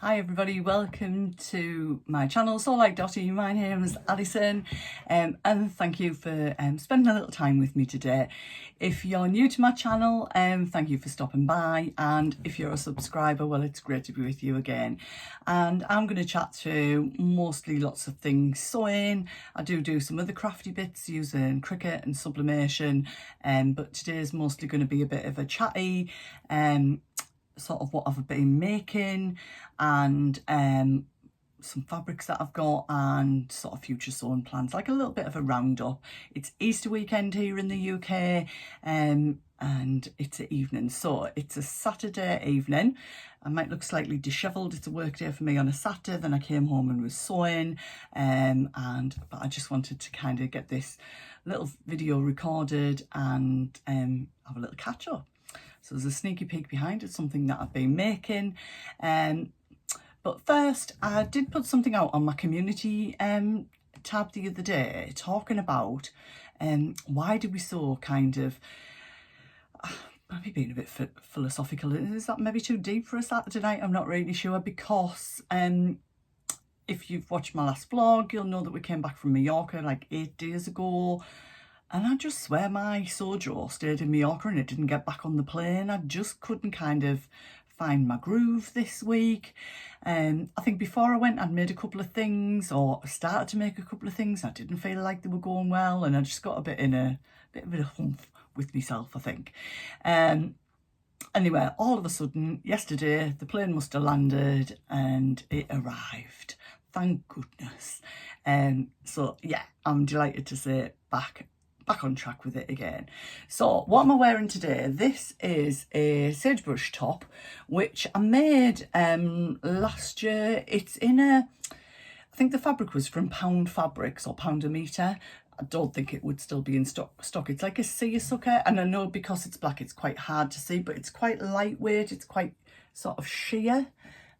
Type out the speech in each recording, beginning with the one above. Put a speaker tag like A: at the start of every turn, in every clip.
A: Hi everybody, welcome to my channel, So Like Dotty. My name is Alison and thank you for spending a little time with me today. If you're new to my channel, thank you for stopping by, and if you're a subscriber, well, it's great to be with you again. And I'm going to chat through mostly lots of things sewing. I do some other crafty bits using Cricut and sublimation, but today's mostly going to be a bit of a chatty sort of what I've been making, and some fabrics that I've got, and sort of future sewing plans, like a little bit of a roundup. It's Easter weekend here in the UK, and it's an evening, so it's a Saturday evening. I might look slightly dishevelled. It's a work day for me on a Saturday. Then I came home and was sewing, but I just wanted to kind of get this little video recorded and have a little catch up. So there's a sneaky peek behind it, something that I've been making. But first, I did put something out on my community tab the other day, talking about why do we sew, kind of, maybe being a bit philosophical. Is that maybe too deep for a Saturday night? I'm not really sure, because if you've watched my last vlog, you'll know that we came back from Mallorca like 8 days ago. And I just swear my sojo stayed in Mallorca and it didn't get back on the plane. I just couldn't kind of find my groove this week. I think before I went, I'd made a couple of things, or started to make a couple of things. I didn't feel like they were going well, and I just got a bit of a humph with myself, I think. Anyway, all of a sudden, yesterday, the plane must have landed and it arrived. Thank goodness. So yeah, I'm delighted to say back on track with it again. So what am I wearing today? This is a sagebrush top, which I made last year. It's in I think the fabric was from Pound Fabrics or Pound a Meter. I don't think it would still be in stock. It's like a seersucker, and I know because it's black it's quite hard to see, but it's quite lightweight. It's quite sort of sheer.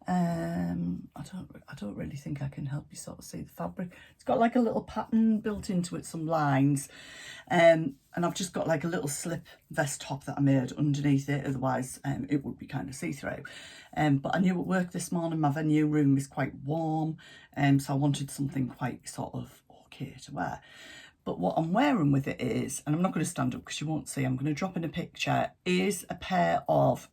A: I don't really think I can help you sort of see the fabric. It's got like a little pattern built into it, some lines, and I've just got like a little slip vest top that I made underneath it, otherwise it would be kind of see-through. But I knew at work this morning my venue room is quite warm, so I wanted something quite sort of okay to wear. But what I'm wearing with it is, and I'm not going to stand up because you won't see, I'm going to drop in a picture, is a pair of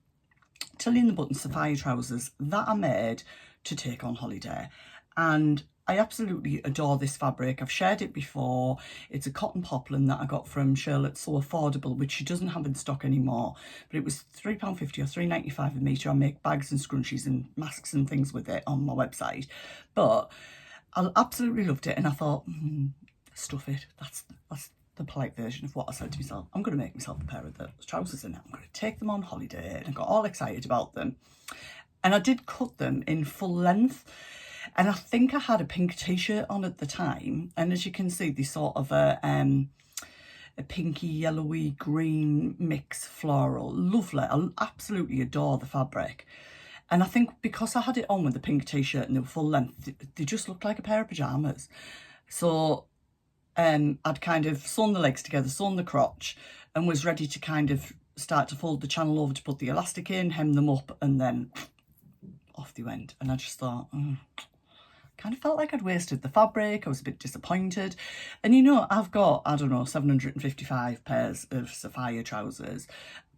A: Tilly and the Button Safaya trousers that I made to take on holiday. And I absolutely adore this fabric. I've shared it before. It's a cotton poplin that I got from Charlotte's So Affordable, which she doesn't have in stock anymore, but it was £3.50 or £3.95 a metre. I make bags and scrunchies and masks and things with it on my website, but I absolutely loved it, and I thought, stuff it. That's the polite version of what I said to myself. I'm going to make myself a pair of those trousers in it. I'm going to take them on holiday, and I got all excited about them. And I did cut them in full length, and I think I had a pink t-shirt on at the time, and as you can see, they sort of a pinky yellowy green mix floral. Lovely. I absolutely adore the fabric. And I think because I had it on with the pink t-shirt and they were full length, they just looked like a pair of pyjamas. So I'd kind of sewn the legs together, sewn the crotch, and was ready to kind of start to fold the channel over to put the elastic in, hem them up, and then off they went. And I just thought, kind of felt like I'd wasted the fabric. I was a bit disappointed. And you know, I've got, I don't know, 755 pairs of Safaya trousers.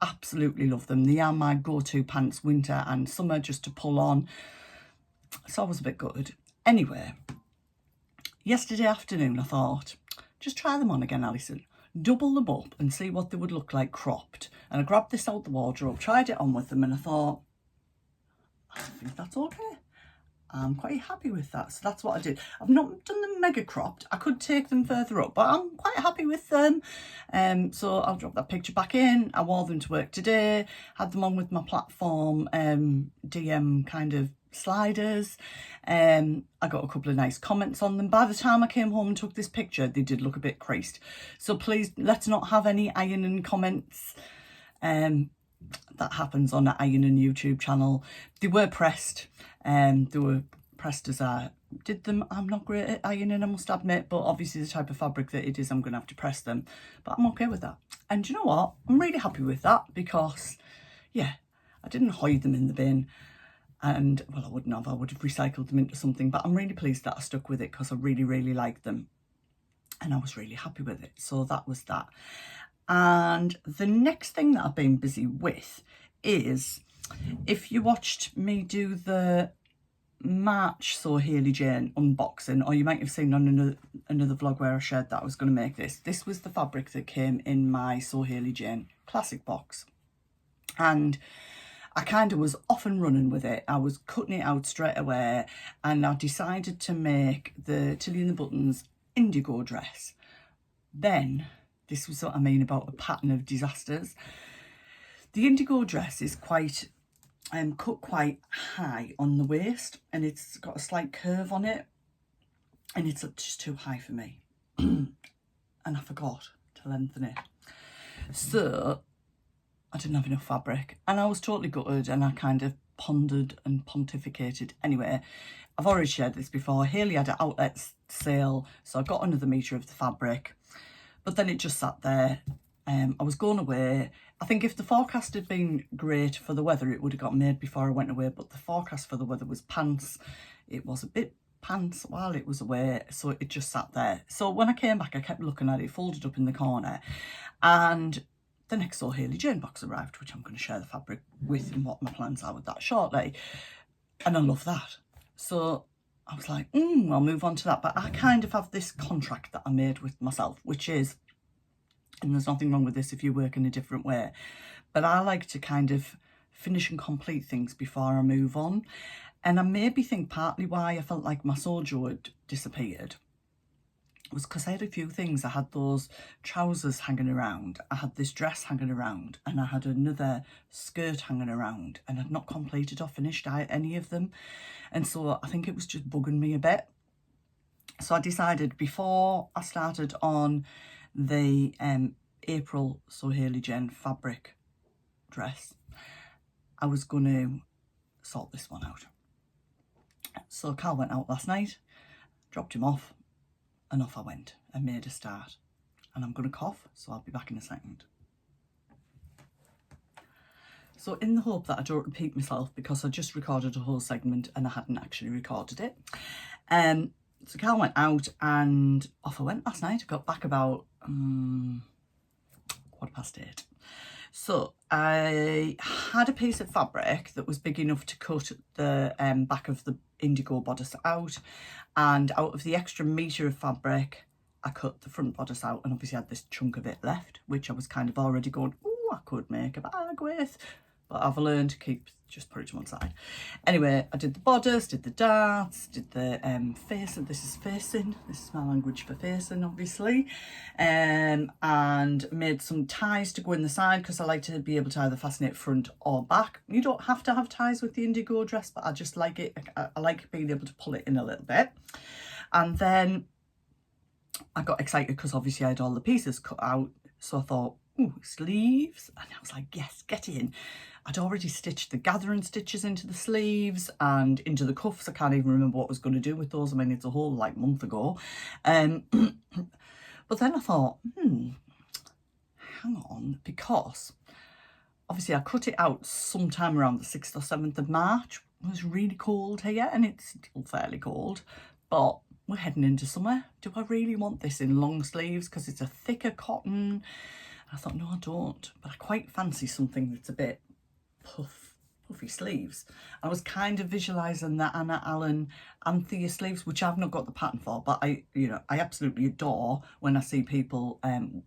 A: Absolutely love them. They are my go-to pants, winter and summer, just to pull on. So I was a bit gutted. Anyway, yesterday afternoon I thought, just try them on again, Alison. Double them up and see what they would look like cropped. And I grabbed this out the wardrobe, tried it on with them, and I thought, I think that's okay. I'm quite happy with that. So that's what I did. I've not done them mega cropped. I could take them further up, but I'm quite happy with them. So I'll drop that picture back in. I wore them to work today, had them on with my platform DM kind of sliders. I got a couple of nice comments on them. By the time I came home and took this picture, they did look a bit creased. So please, let's not have any ironing comments. That happens on the Ironing YouTube channel. They were pressed. They were pressed as I did them. I'm not great at ironing, I must admit, but obviously the type of fabric that it is, I'm going to have to press them. But I'm okay with that. And you know what? I'm really happy with that, because, yeah, I didn't hide them in the bin. And, well, I wouldn't have. I would have recycled them into something. But I'm really pleased that I stuck with it because I really, really liked them. And I was really happy with it. So that was that. And the next thing that I've been busy with is, if you watched me do the March So Hayley Jane unboxing, or you might have seen on another vlog where I shared that I was going to make this. This was the fabric that came in my So Hayley Jane classic box. And I kind of was off and running with it. I was cutting it out straight away, and I decided to make the Tilly and the Buttons Indigo dress. Then, this was what I mean about a pattern of disasters. The Indigo dress is quite cut quite high on the waist, and it's got a slight curve on it, and it's just too high for me. And I forgot to lengthen it. So I didn't have enough fabric, and I was totally gutted, and I kind of pondered and pontificated. Anyway, I've already shared this before. Hayley had an outlet sale, so I got another metre of the fabric, but then it just sat there. I was going away. I think if the forecast had been great for the weather, it would have got made before I went away, but the forecast for the weather was pants. It was a bit pants while it was away, so it just sat there. So when I came back, I kept looking at it, folded up in the corner, and the next So Hayley Jane box arrived, which I'm going to share the fabric with and what my plans are with that shortly. And I love that. So I was like, I'll move on to that. But I kind of have this contract that I made with myself, which is, and there's nothing wrong with this if you work in a different way, but I like to kind of finish and complete things before I move on. And I maybe think partly why I felt like my sojo had disappeared was because I had a few things. I had those trousers hanging around, I had this dress hanging around, and I had another skirt hanging around, and I'd not completed or finished any of them. And so I think it was just bugging me a bit. So I decided before I started on the April So Hayley Jane fabric dress, I was going to sort this one out. So Carl went out last night, dropped him off, and off I went and made a start. And I'm going to cough, so I'll be back in a second. So in the hope that I don't repeat myself, because I just recorded a whole segment and I hadn't actually recorded it. So Carl went out and off I went last night. I got back about 8:15. So I had a piece of fabric that was big enough to cut the back of the Indigo bodice out, and out of the extra metre of fabric I cut the front bodice out, and obviously I had this chunk of it left, which I was kind of already going, I could make a bag with, but I've learned to just put it to one side. Anyway, I did the bodice, did the darts, did the facing. This is facing. This is my language for facing, obviously. And made some ties to go in the side, because I like to be able to either fasten it front or back. You don't have to have ties with the Indigo dress, but I just like it. I like being able to pull it in a little bit. And then I got excited because obviously I had all the pieces cut out. So I thought, sleeves. And I was like, yes, get in. I'd already stitched the gathering stitches into the sleeves and into the cuffs. I can't even remember what I was going to do with those. I mean, it's a whole month ago. But then I thought, hang on, because obviously I cut it out sometime around the 6th or 7th of March. It was really cold here, and it's still fairly cold, but we're heading into summer. Do I really want this in long sleeves? Because it's a thicker cotton. I thought, no, I don't. But I quite fancy something that's a bit puffy sleeves. I was kind of visualising the Anna Allen Anthea sleeves, which I've not got the pattern for, but I absolutely adore when I see people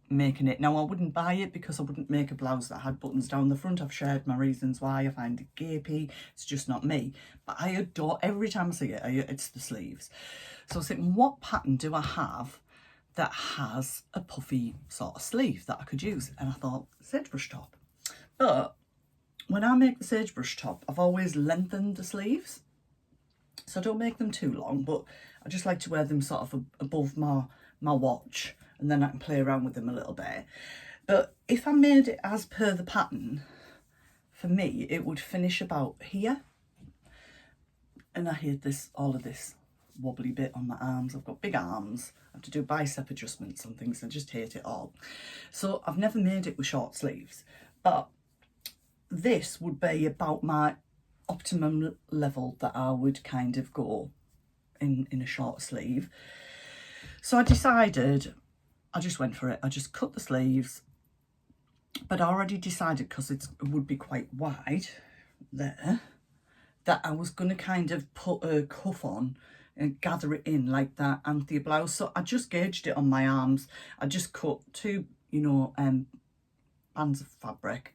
A: making it. Now, I wouldn't buy it because I wouldn't make a blouse that had buttons down the front. I've shared my reasons why. I find it gapey. It's just not me. But I adore, every time I see it, it's the sleeves. So I was thinking, what pattern do I have that has a puffy sort of sleeve that I could use? And I thought, sagebrush top. But when I make the sagebrush top, I've always lengthened the sleeves. So I don't make them too long, but I just like to wear them sort of above my watch, and then I can play around with them a little bit. But if I made it as per the pattern, for me, it would finish about here. And I hate all of this wobbly bit on my arms. I've got big arms. I have to do bicep adjustments and things. I just hate it all. So I've never made it with short sleeves, but this would be about my optimum level that I would kind of go in a short sleeve. So I decided, I just went for it. I just cut the sleeves, but I already decided, because it would be quite wide there, that I was going to kind of put a cuff on and gather it in like that Anthea blouse. So I just gauged it on my arms. I just cut two, bands of fabric,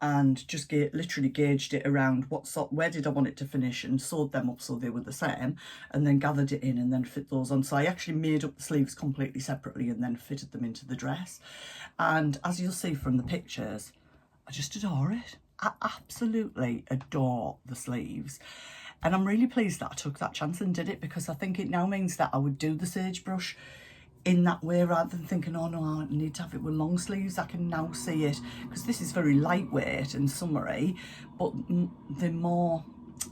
A: and just literally gauged it around where did I want it to finish, and sewed them up so they were the same, and then gathered it in and then fit those on. So I actually made up the sleeves completely separately and then fitted them into the dress. And as you'll see from the pictures, I just adore it. I absolutely adore the sleeves. And I'm really pleased that I took that chance and did it, because I think it now means that I would do the sagebrush in that way, rather than thinking, oh no, I need to have it with long sleeves. I can now see it, because this is very lightweight and summery, but they're more,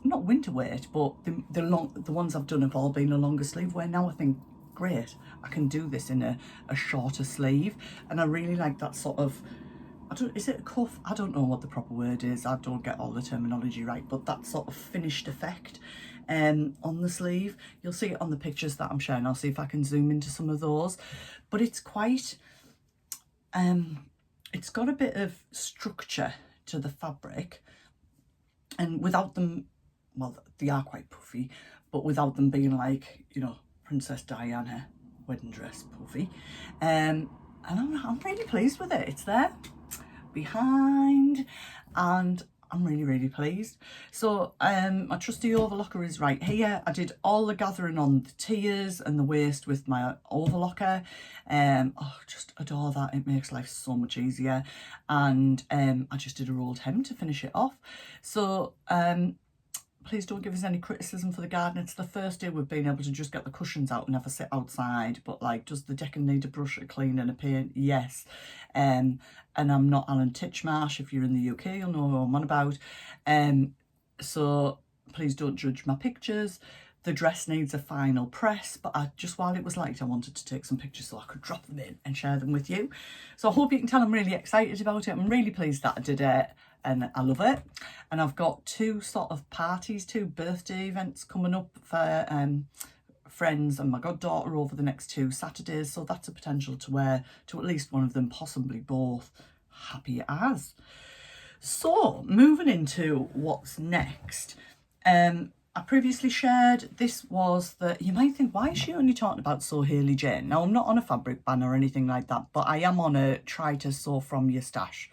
A: not winter weight, but the ones I've done have all been a longer sleeve, where now I think, great, I can do this in a shorter sleeve. And I really like that sort of, is it a cuff? I don't know what the proper word is. I don't get all the terminology right, but that sort of finished effect on the sleeve. You'll see it on the pictures that I'm sharing. I'll see if I can zoom into some of those. But it's quite, it's got a bit of structure to the fabric, and without them, well, they are quite puffy, but without them being like, Princess Diana wedding dress puffy. And I'm really pleased with it. It's there behind, and I'm really pleased. So my trusty overlocker is right here. I did all the gathering on the tiers and the waist with my overlocker. Just adore that. It makes life so much easier. And I just did a rolled hem to finish it off. So please don't give us any criticism for the garden. It's the first day we've been able to just get the cushions out and have a sit outside. But like, does the decking need a brush, a clean and a paint? Yes. And I'm not Alan Titchmarsh. If you're in the UK, you'll know what I'm on about. So please don't judge my pictures. The dress needs a final press, but while it was light, I wanted to take some pictures so I could drop them in and share them with you. So I hope you can tell I'm really excited about it. I'm really pleased that I did it, and I love it. And I've got two sort of parties, two birthday events coming up for friends and my goddaughter over the next 2 Saturdays. So that's a potential to wear to at least one of them, possibly both. Happy as. So moving into what's next. I previously shared, this was you might think, why is she only talking about Sew Hayley Jane? Now, I'm not on a fabric ban or anything like that, but I am on a try to sew from your stash.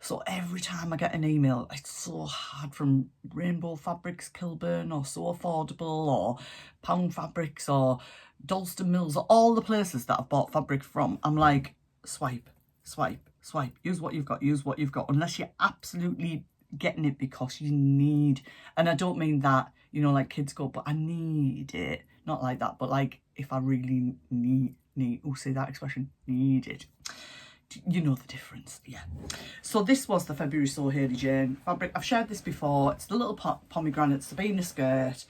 A: So every time I get an email, it's so hard, from Rainbow Fabrics Kilburn or So Affordable or Pound Fabrics or Dalston Mills, or all the places that I've bought fabric from. I'm like, swipe, swipe, swipe. Use what you've got, use what you've got. Unless you're absolutely getting it because you need, and I don't mean that, like kids go, but I need it. Not like that, but like if I really need, say that expression, need it. You know the difference, yeah. So this was the February Sew Hayley Jane fabric. I've shared this before. It's the little pomegranate Sabina skirt.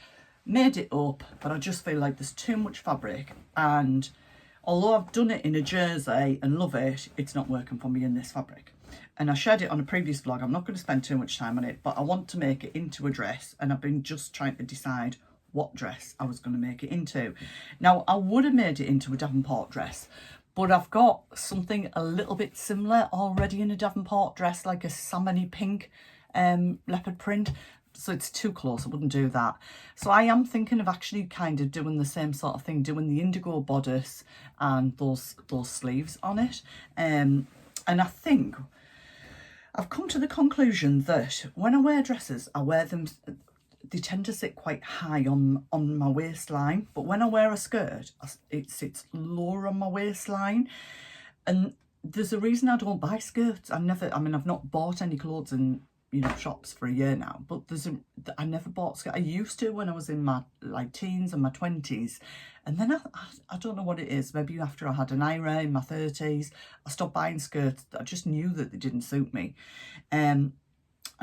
A: Made it up, but I just feel like there's too much fabric, and although I've done it in a jersey and love it, it's not working for me in this fabric. And I shared it on a previous vlog. I'm not going to spend too much time on it, but I want to make it into a dress, and I've been just trying to decide what dress I was going to make it into. Now, I would have made it into a Davenport dress, but I've got something a little bit similar already in a Davenport dress, like a salmony pink leopard print. So it's too close, I wouldn't do that. So I am thinking of actually kind of doing the same sort of thing, doing the indigo bodice and those sleeves on it. And I think I've come to the conclusion that when I wear dresses, I wear them, they tend to sit quite high on my waistline, but when I wear a skirt, it sits lower on my waistline. And there's a reason I don't buy skirts. I've not bought any clothes in shops for a year now, but I never bought skirts. I used to when I was in my teens and my 20s, and then I don't know what it is, maybe after I had an Lyra in my 30s, I stopped buying skirts. I just knew that they didn't suit me. And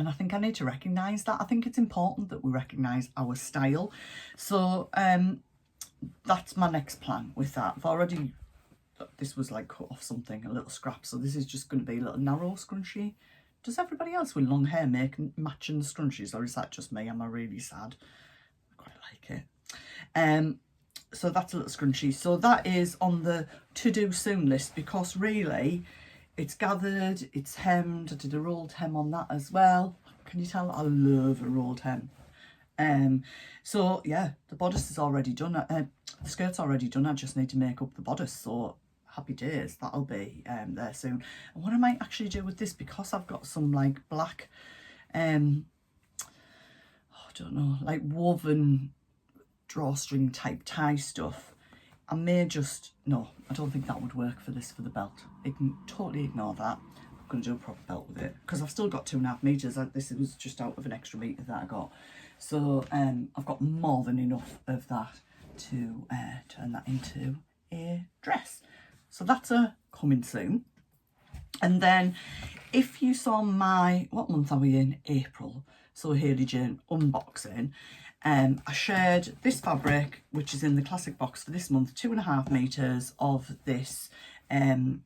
A: I think I need to recognise that. I think it's important that we recognise our style. So that's my next plan with that. I've already, this was like cut off something, a little scrap. So this is just going to be a little narrow scrunchie Does everybody else with long hair make matching scrunchies, or is that just me? Am I really sad? I quite like it. So that's a little scrunchie. So that is on the to-do soon list, because really it's gathered, it's hemmed. I did a rolled hem on that as well. Can you tell? I love a rolled hem. So yeah, the bodice is already done. The skirt's already done. I just need to make up the bodice. So happy days, that'll be there soon. And what I might actually do with this, because I've got some like black, I don't know, like woven drawstring type tie stuff, I may just, no, I don't think that would work for this, for the belt. You can totally ignore that. I'm going to do a proper belt with it, because I've still got 2.5 meters. This was just out of an extra meter that I got. So I've got more than enough of that to turn that into a dress. So that's a coming soon. And then if you saw my, what month are we in? April. So Hayley Jane unboxing. I shared this fabric, which is in the classic box for this month, 2.5 meters of this. Now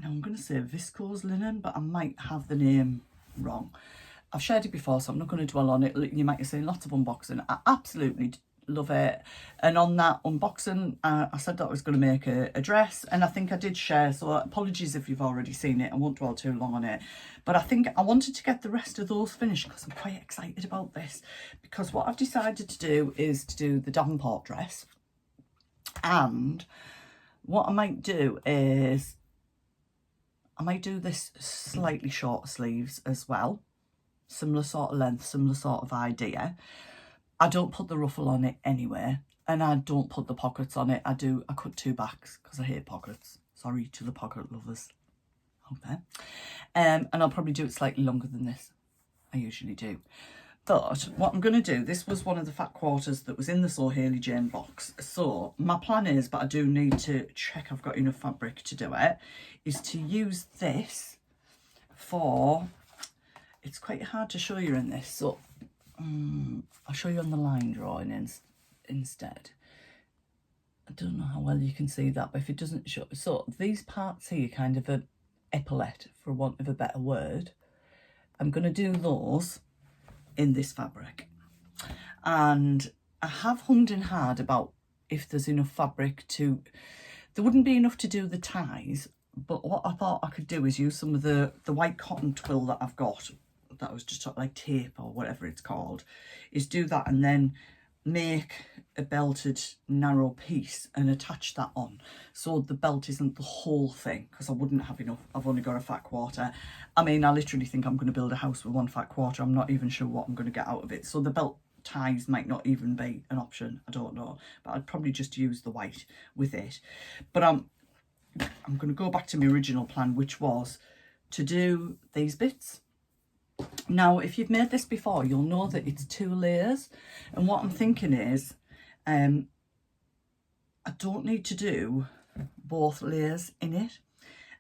A: I'm going to say viscose linen, but I might have the name wrong. I've shared it before, so I'm not going to dwell on it. You might have seen lots of unboxing. I absolutely love it. And on that unboxing, I said that I was going to make a dress, and I think I did share, so apologies if you've already seen it. I won't dwell too long on it, but I think I wanted to get the rest of those finished because I'm quite excited about this, because what I've decided to do is to do the Davenport dress, and what I might do is I might do this slightly shorter sleeves as well, similar sort of length, similar sort of idea. I don't put the ruffle on it anyway, and I don't put the pockets on it. I cut 2 backs because I hate pockets. Sorry to the pocket lovers out there. And I'll probably do it slightly longer than this. I usually do. But what I'm going to do, this was one of the fat quarters that was in the So Hayley Jane box. So my plan is, but I do need to check I've got enough fabric to do it, is to use this for, it's quite hard to show you in this. So I'll show you on the line drawing instead. I don't know how well you can see that, but if it doesn't show, so these parts here, kind of a epaulette, for want of a better word, I'm going to do those in this fabric. And I have hummed and hawed about if there's enough fabric to, there wouldn't be enough to do the ties, but what I thought I could do is use some of the white cotton twill that I've got, that was just like tape or whatever it's called, is do that and then make a belted narrow piece and attach that on, so the belt isn't the whole thing, because I wouldn't have enough. I've only got a fat quarter. I mean, I literally think I'm going to build a house with 1 fat quarter. I'm not even sure what I'm going to get out of it, so the belt ties might not even be an option. I don't know, but I'd probably just use the white with it. But I'm going to go back to my original plan, which was to do these bits. Now, if you've made this before, you'll know that it's 2 layers. And what I'm thinking is, I don't need to do both layers in it.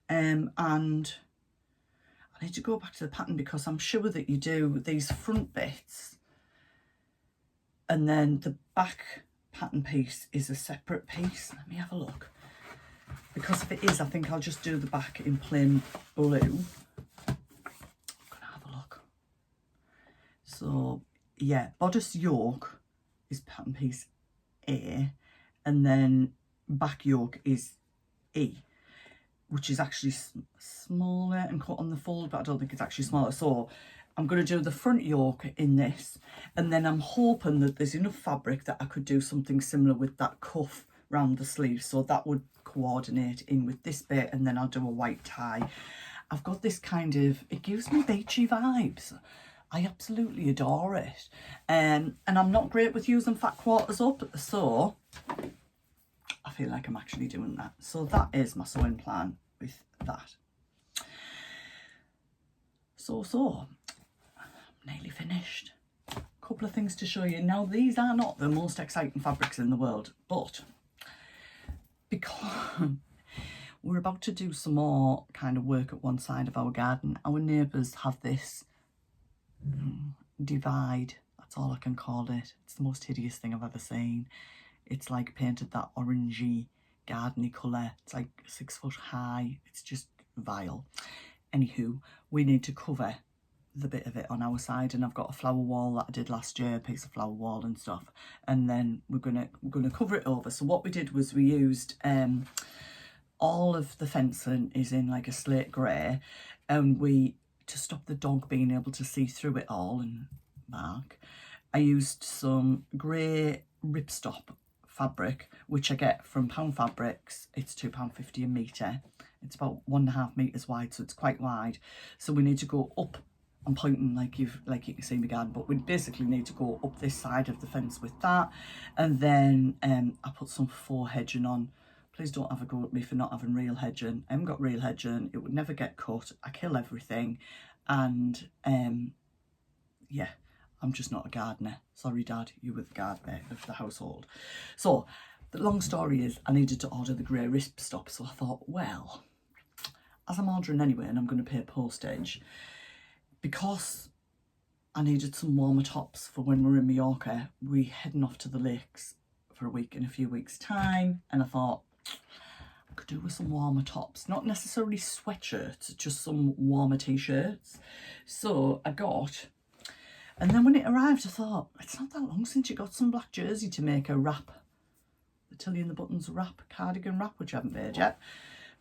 A: And I need to go back to the pattern, because I'm sure that you do these front bits and then the back pattern piece is a separate piece. Let me have a look. Because if it is, I think I'll just do the back in plain blue. So yeah, bodice yoke is pattern piece A, and then back yoke is E, which is actually smaller and cut on the fold, but I don't think it's actually smaller. So I'm going to do the front yoke in this, and then I'm hoping that there's enough fabric that I could do something similar with that cuff round the sleeve, so that would coordinate in with this bit, and then I'll do a white tie. I've got this kind of, it gives me beachy vibes. I absolutely adore it. And I'm not great with using fat quarters up, so I feel like I'm actually doing that. So that is my sewing plan with that. So I'm nearly finished. A couple of things to show you. Now, these are not the most exciting fabrics in the world, but because we're about to do some more kind of work at one side of our garden, our neighbours have this divide, that's all I can call it. It's the most hideous thing I've ever seen. It's like painted that orangey gardeny colour. It's like 6 foot high. It's just vile. Anywho, we need to cover the bit of it on our side, and I've got a flower wall that I did last year, a piece of flower wall and stuff, and then we're gonna cover it over. So what we did was we used all of the fencing is in like a slate grey, and to stop the dog being able to see through it all and bark, I used some grey ripstop fabric, which I get from Pound Fabrics. It's £2.50 a metre. It's about 1.5 metres wide, so it's quite wide. So we need to go up. I'm pointing like you can see me garden, but we basically need to go up this side of the fence with that. And then I put some faux hedging on. Please don't have a go at me for not having real hedging. I haven't got real hedging. It would never get cut. I kill everything. And yeah, I'm just not a gardener. Sorry, Dad, you were the gardener of the household. So the long story is I needed to order the grey ripstop. So I thought, well, as I'm ordering anyway and I'm going to pay postage, because I needed some warmer tops for when we're in Mallorca, we're heading off to the lakes for a week in a few weeks' time. And I thought, I could do with some warmer tops. Not necessarily sweatshirts, just some warmer t-shirts. So I got, and then when it arrived, I thought, it's not that long since you got some black jersey to make a wrap. The Tilly and the Buttons wrap, cardigan wrap, which I haven't made yet.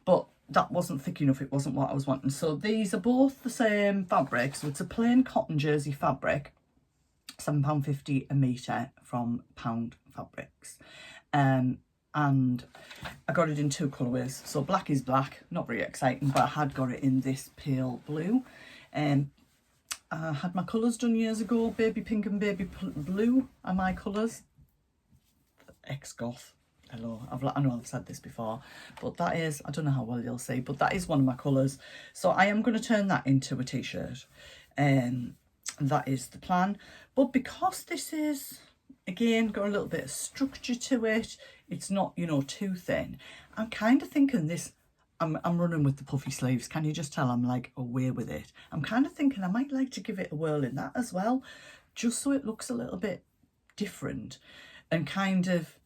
A: But that wasn't thick enough, it wasn't what I was wanting. So these are both the same fabric. So it's a plain cotton jersey fabric, £7.50 a metre from Pound Fabrics. And I got it in 2 colourways. So black is black, not very exciting, but I had got it in this pale blue. I had my colours done years ago. Baby pink and baby blue are my colours. Ex-goth. Hello, I know I've said this before, but that is, I don't know how well you'll see, but that is one of my colours. So I am going to turn that into a t-shirt. And that is the plan. But because this is, again, got a little bit of structure to it, it's not, you know, too thin. I'm kind of thinking this, I'm running with the puffy sleeves. Can you just tell I'm like away with it? I'm kind of thinking I might like to give it a whirl in that as well, just so it looks a little bit different and kind of,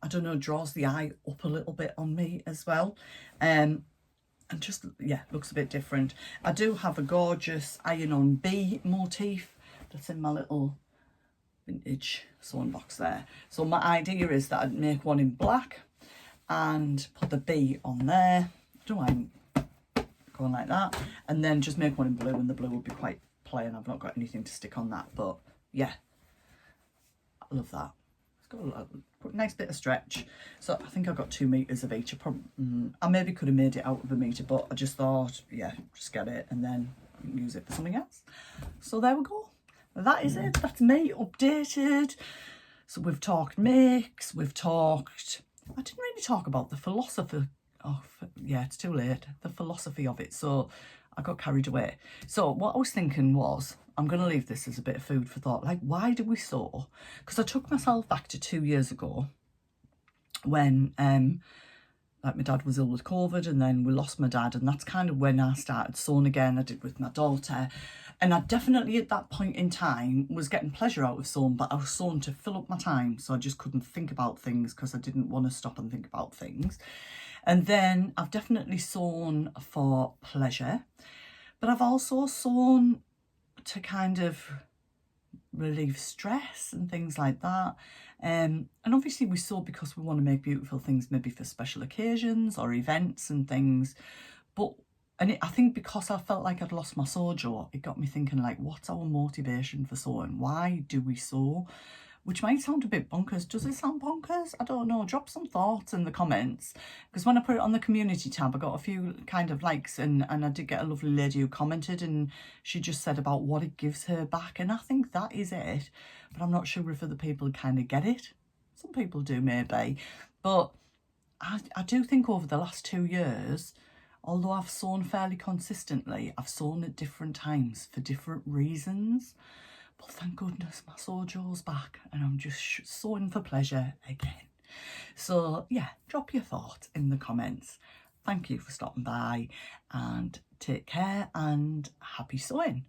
A: I don't know, draws the eye up a little bit on me as well. And just, yeah, looks a bit different. I do have a gorgeous iron-on bee motif that's in my little vintage sewing box there. So my idea is that I'd make one in black and put the bee on there. I don't mind going like that. And then just make one in blue, and the blue will be quite plain. I've not got anything to stick on that, but yeah, I love that. Got a nice bit of stretch. So I think I got 2 meters of each. I maybe could have made it out of a meter, but I just thought, yeah, just get it and then use it for something else. So there we go. That is it. That's me updated. So we've talked makes, we've talked, I didn't really talk about the philosophy of, yeah, it's too late, the philosophy of it. So I got carried away. So what I was thinking was, I'm going to leave this as a bit of food for thought. Like, why did we sew? Because I took myself back to 2 years ago when, like, my dad was ill with COVID, and then we lost my dad. And that's kind of when I started sewing again. I did with my daughter. And I definitely at that point in time was getting pleasure out of sewing, but I was sewing to fill up my time. So I just couldn't think about things because I didn't want to stop and think about things. And then I've definitely sewn for pleasure, but I've also sewn to kind of relieve stress and things like that. And obviously we sew because we want to make beautiful things, maybe for special occasions or events and things. But I think because I felt like I'd lost my sojo, it got me thinking, like, what's our motivation for sewing? Why do we sew? Which might sound a bit bonkers. Does it sound bonkers? I don't know. Drop some thoughts in the comments. Because when I put it on the community tab, I got a few kind of likes, and I did get a lovely lady who commented, and she just said about what it gives her back. And I think that is it. But I'm not sure if other people kind of get it. Some people do, maybe. But I do think over the last 2 years, although I've sewn fairly consistently, I've sewn at different times for different reasons. But thank goodness my sojo's back, and I'm just sewing for pleasure again. So yeah, drop your thoughts in the comments. Thank you for stopping by, and take care, and happy sewing.